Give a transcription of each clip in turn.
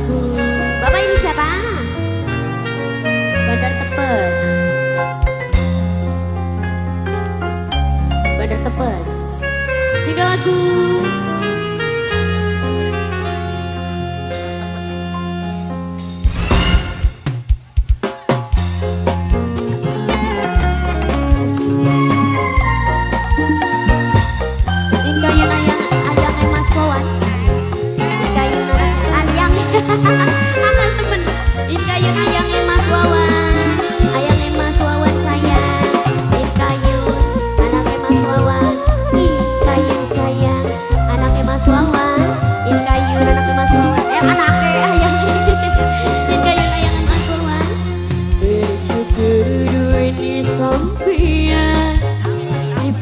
lagu. Bapak ini siapa? Bandar Tepes. Bandar Tepes. Single lagu.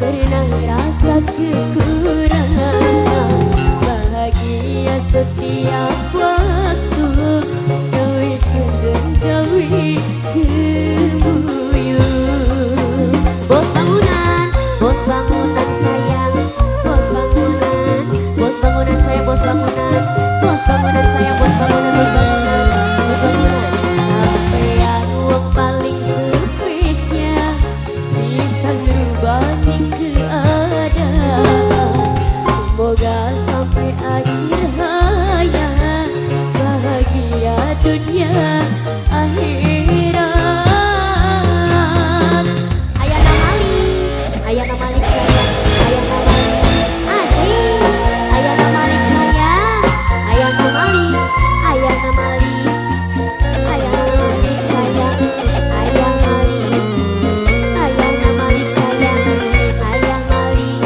Pernah rasa kekurangan, bahagia setiap waktu, gawe seneng gawe gemuyung. Bos bangunan sayang, bos bangunan, bos bangunan sayang, bos bangunan, bos bangunan sayang, bos bangunan, bos bangunan, bos bangunan. Sampean wong paling spesial, bisa ngerubah keadaan. Semoga sampai akhir hayat, bahagia dunia akhirat. Ayana Malik sayang, Ayana Malik asik, Ayana Malik sayang, Ayana Malik, Ayana Malik, Ayana Malik sayang, Ayana Malik, Ayana Malik sayang, Ayana Malik,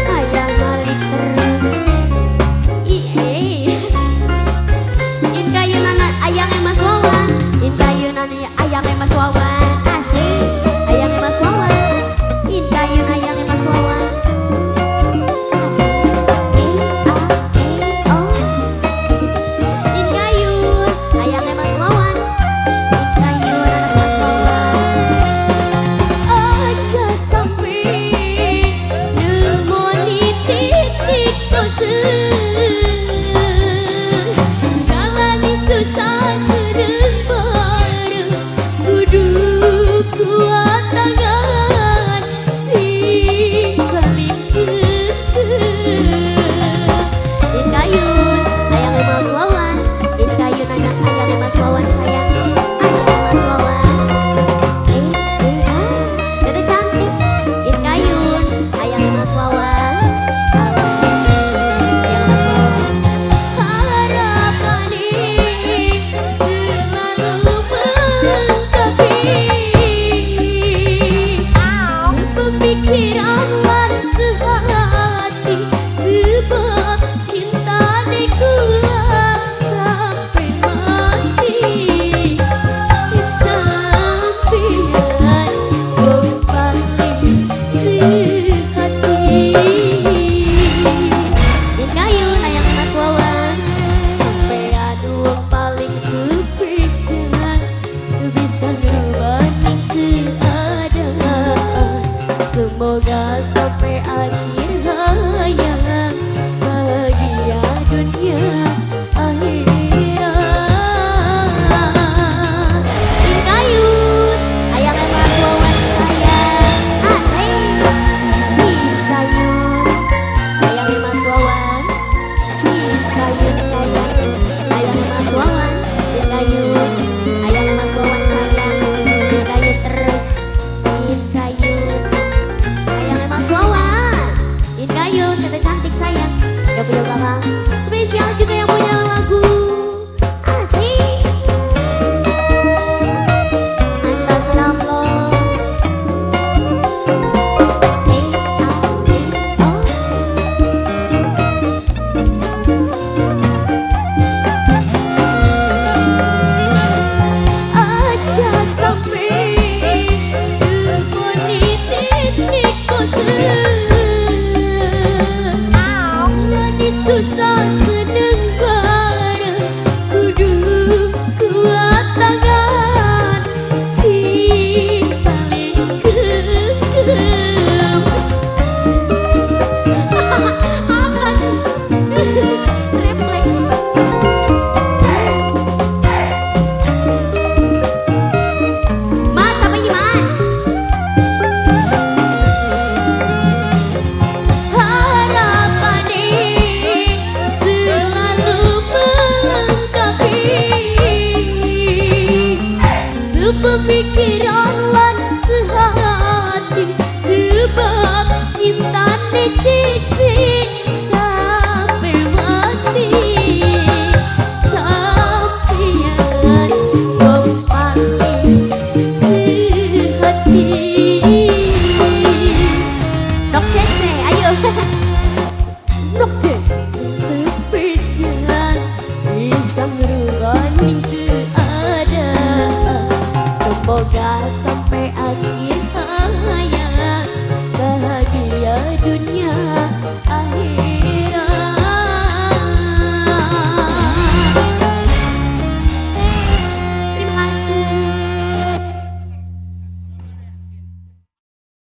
Ayana Malik terus. In kayunan ayang Mas Wawan, in kayunan ayang Mas Wawan asik, ayang Mas Wawan, in kayun ayang Mas Wawan asik. In kayun ayang Mas Wawan, in kayun anak Mas Wawan. Aja sampai nemoni titik bosen, jalani susah bareng-bareng, kudu kuat tangan sing saling in kayun ayang Mas Wawan, in kayun anak ayang Mas Wawan sayang, ayang Mas Wawan. Dede cantik, in kayun ayang Mas Wawan, ayang Mas Wawan. Harapan selalu mengkapi pemikiran sehati, sebab cinta dikuat sampai mati. Sampian wong paling sehati. In kayun ayang Mas Wawan, sampean wong paling spesial, bisa ngerubah keadaan. Semoga sampai akhir hayat, bahagia dunia akhirat. In kayun ayang Mas Wawan sayang asik, in kayun ayang Mas Wawan, in kayun sayang, ayang Mas Wawan, in kayun ayang Mas Wawan sayang, in kayun terus, in kayun ayang Mas Wawan, in kayun tete cantik sayang. Yang punya kakak spesial juga yang punya lagu.